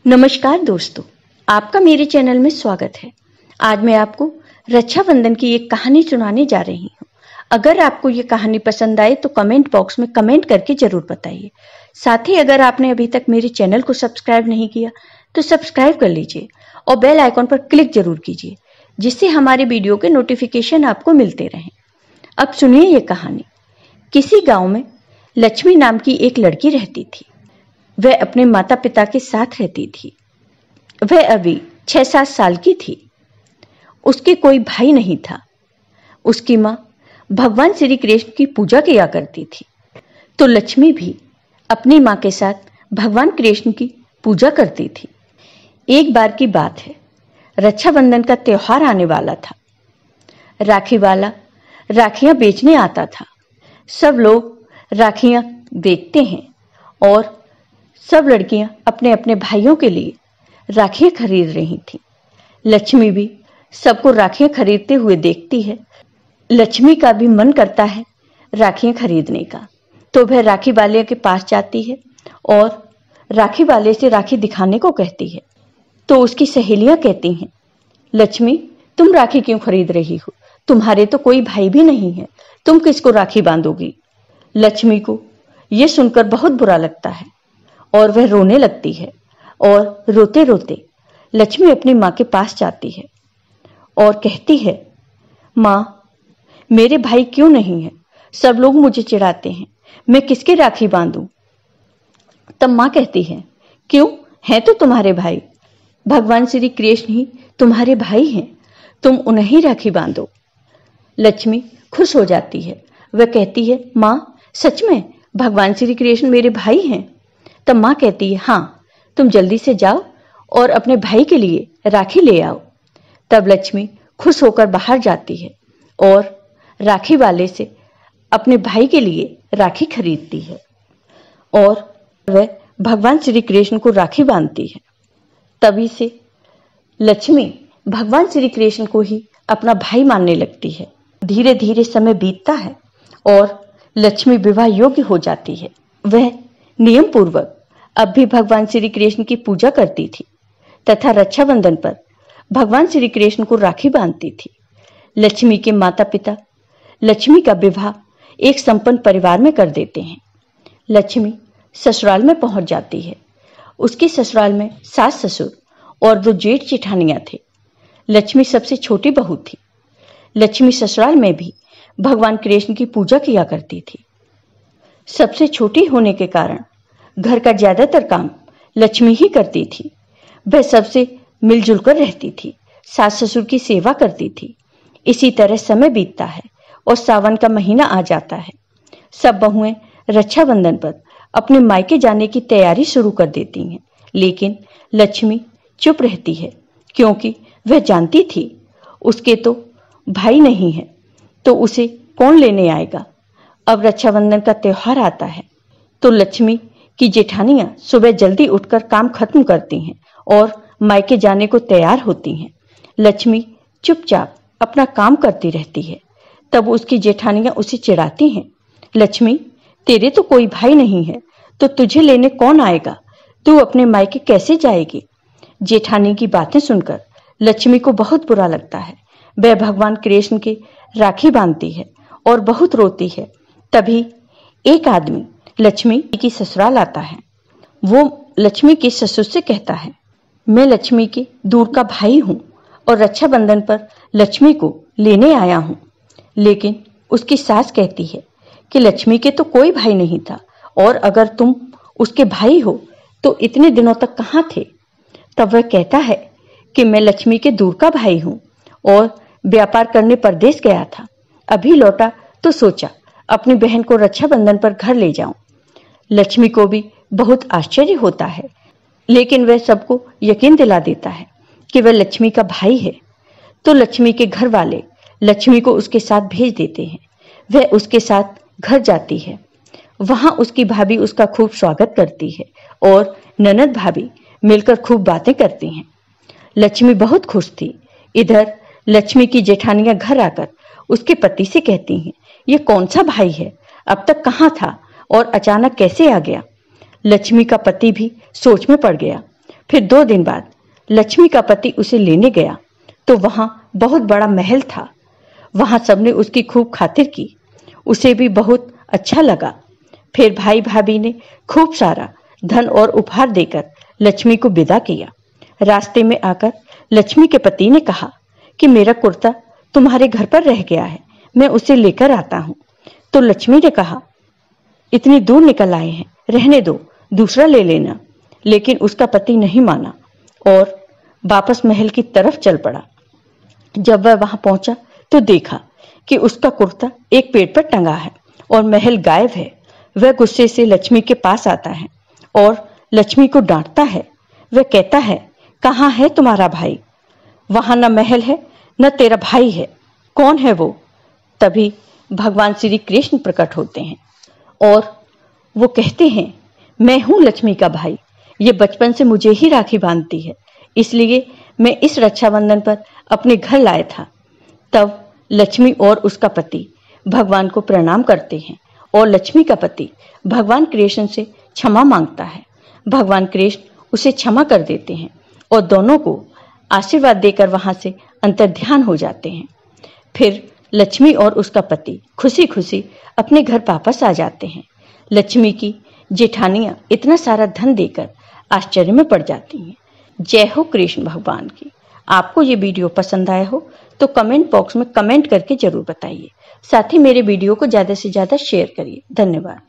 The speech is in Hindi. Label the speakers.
Speaker 1: नमस्कार दोस्तों, आपका मेरे चैनल में स्वागत है। आज मैं आपको रक्षाबंधन की एक कहानी सुनाने जा रही हूँ। अगर आपको ये कहानी पसंद आए तो कमेंट बॉक्स में कमेंट करके जरूर बताइए। साथ ही अगर आपने अभी तक मेरे चैनल को सब्सक्राइब नहीं किया तो सब्सक्राइब कर लीजिए और बेल आइकॉन पर क्लिक जरूर कीजिए, जिससे हमारे वीडियो के नोटिफिकेशन आपको मिलते रहें। अब सुनिए ये कहानी। किसी गाँव में लक्ष्मी नाम की एक लड़की रहती थी। वह अपने माता पिता के साथ रहती थी। वह अभी 6-7 साल की थी। उसके कोई भाई नहीं था। उसकी माँ भगवान श्री कृष्ण की पूजा किया करती थी, तो लक्ष्मी भी अपनी माँ के साथ भगवान कृष्ण की पूजा करती थी। एक बार की बात है, रक्षाबंधन का त्योहार आने वाला था। राखी वाला राखियां बेचने आता था। सब लोग राखियां देखते हैं और सब लड़कियां अपने अपने भाइयों के लिए राखियां खरीद रही थीं। लक्ष्मी भी सबको राखियां खरीदते हुए देखती है। लक्ष्मी का भी मन करता है राखियां खरीदने का, तो वह राखी वाले के पास जाती है और राखी वाले से राखी दिखाने को कहती है। तो उसकी सहेलियां कहती हैं, लक्ष्मी तुम राखी क्यों खरीद रही हो? तुम्हारे तो कोई भाई भी नहीं है, तुम किसको राखी बांधोगी? लक्ष्मी को यह सुनकर बहुत बुरा लगता है और वह रोने लगती है। और रोते रोते लक्ष्मी अपनी माँ के पास जाती है और कहती है, माँ मेरे भाई क्यों नहीं है? सब लोग मुझे चिढ़ाते हैं, मैं किसके राखी बांधूं? तब माँ कहती है, क्यों, हैं तो तुम्हारे भाई, भगवान श्री कृष्ण ही तुम्हारे भाई हैं, तुम उन्हें ही राखी बांधो। लक्ष्मी खुश हो जाती है। वह कहती है, माँ सच में भगवान श्री कृष्ण मेरे भाई हैं? तब माँ कहती है, हाँ, तुम जल्दी से जाओ और अपने भाई के लिए राखी ले आओ। तब लक्ष्मी खुश होकर बाहर जाती है और राखी वाले से अपने भाई के लिए राखी खरीदती है और वह भगवान श्री कृष्ण को राखी बांधती है। तभी से लक्ष्मी भगवान श्री कृष्ण को ही अपना भाई मानने लगती है। धीरे धीरे समय बीतता है और लक्ष्मी विवाह योग्य हो जाती है। वह नियम पूर्वक अब भी भगवान श्री कृष्ण की पूजा करती थी तथा रक्षाबंधन पर भगवान श्री कृष्ण को राखी बांधती थी। लक्ष्मी के माता पिता लक्ष्मी का विवाह एक संपन्न परिवार में कर देते हैं। लक्ष्मी ससुराल में पहुंच जाती है। उसके ससुराल में सास ससुर और 2 जेठ जेठानियां थे। लक्ष्मी सबसे छोटी बहू थी। लक्ष्मी ससुराल में भी भगवान कृष्ण की पूजा किया करती थी। सबसे छोटी होने के कारण घर का ज्यादातर काम लक्ष्मी ही करती थी। वह सबसे मिलजुल कर रहती थी, सास ससुर की सेवा करती थी। इसी तरह समय बीतता है और सावन का महीना आ जाता है। सब बहुएं रक्षाबंधन पर अपने मायके जाने की तैयारी शुरू कर देती हैं, लेकिन लक्ष्मी चुप रहती है, क्योंकि वह जानती थी उसके तो भाई नहीं है, तो उसे कौन लेने आएगा। अब रक्षाबंधन का त्योहार आता है तो लक्ष्मी की जेठानियां सुबह जल्दी उठकर काम खत्म करती हैं और मायके जाने को तैयार होती हैं। लक्ष्मी चुपचाप अपना काम करती रहती है। तब उसकी जेठानियां उसे चिढ़ाती हैं, लक्ष्मी तेरे तो कोई भाई नहीं है, तो तुझे लेने कौन आएगा? तू अपने मायके कैसे जाएगी? जेठानी की बातें सुनकर लक्ष्मी को बहुत बुरा लगता है। वह भगवान कृष्ण के राखी बांधती है और बहुत रोती है। तभी एक आदमी लक्ष्मी की ससुराल आता है। वो लक्ष्मी के ससुर से कहता है, मैं लक्ष्मी के दूर का भाई हूँ और रक्षाबंधन पर लक्ष्मी को लेने आया हूँ। लेकिन उसकी सास कहती है कि लक्ष्मी के तो कोई भाई नहीं था, और अगर तुम उसके भाई हो तो इतने दिनों तक कहाँ थे? तब वह कहता है कि मैं लक्ष्मी के दूर का भाई हूँ और व्यापार करने परदेश गया था। अभी लौटा तो सोचा अपनी बहन को रक्षाबंधन पर घर ले जाऊं। लक्ष्मी को भी बहुत आश्चर्य होता है, लेकिन वह सबको यकीन दिला देता है कि वह लक्ष्मी का भाई है। तो लक्ष्मी के घर वाले लक्ष्मी को उसके साथ भेज देते हैं। वह उसके साथ घर जाती है। वहां उसकी भाभी उसका खूब स्वागत करती है और ननद भाभी मिलकर खूब बातें करती हैं। लक्ष्मी बहुत खुश थी। इधर लक्ष्मी की जेठानियां घर आकर उसके पति से कहती हैं, ये कौन सा भाई है? अब तक कहाँ था और अचानक कैसे आ गया? लक्ष्मी का पति भी सोच में पड़ गया। फिर 2 दिन बाद लक्ष्मी का पति उसे लेने गया तो वहां बहुत बड़ा महल था। वहां सबने उसकी खूब खातिर की, उसे भी बहुत अच्छा लगा। फिर भाई भाभी ने खूब सारा धन और उपहार देकर लक्ष्मी को विदा किया। रास्ते में आकर लक्ष्मी के पति ने कहा कि मेरा कुर्ता तुम्हारे घर पर रह गया है, मैं उसे लेकर आता हूं। तो लक्ष्मी ने कहा, इतनी दूर निकल आए हैं, रहने दो, दूसरा ले लेना। लेकिन उसका पति नहीं माना और वापस महल की तरफ चल पड़ा। जब वह वहां पहुंचा तो देखा कि उसका कुर्ता एक पेड़ पर टंगा है और महल गायब है। वह गुस्से से लक्ष्मी के पास आता है और लक्ष्मी को डांटता है। वह कहता है, कहाँ है तुम्हारा भाई? वहां न महल है न तेरा भाई है, कौन है वो? तभी भगवान श्री कृष्ण प्रकट होते हैं और वो कहते हैं, मैं हूं लक्ष्मी का भाई, ये बचपन से मुझे ही राखी बांधती है, इसलिए मैं इस रक्षाबंधन पर अपने घर लाया था। तब लक्ष्मी और उसका पति भगवान को प्रणाम करते हैं और लक्ष्मी का पति भगवान कृष्ण से क्षमा मांगता है। भगवान कृष्ण उसे क्षमा कर देते हैं और दोनों को आशीर्वाद देकर वहां से अंतर्ध्यान हो जाते हैं। फिर लक्ष्मी और उसका पति खुशी खुशी अपने घर वापस आ जाते हैं। लक्ष्मी की जेठानियां इतना सारा धन देकर आश्चर्य में पड़ जाती हैं। जय हो कृष्ण भगवान की। आपको ये वीडियो पसंद आया हो तो कमेंट बॉक्स में कमेंट करके जरूर बताइए। साथ ही मेरे वीडियो को ज्यादा से ज्यादा शेयर करिए। धन्यवाद।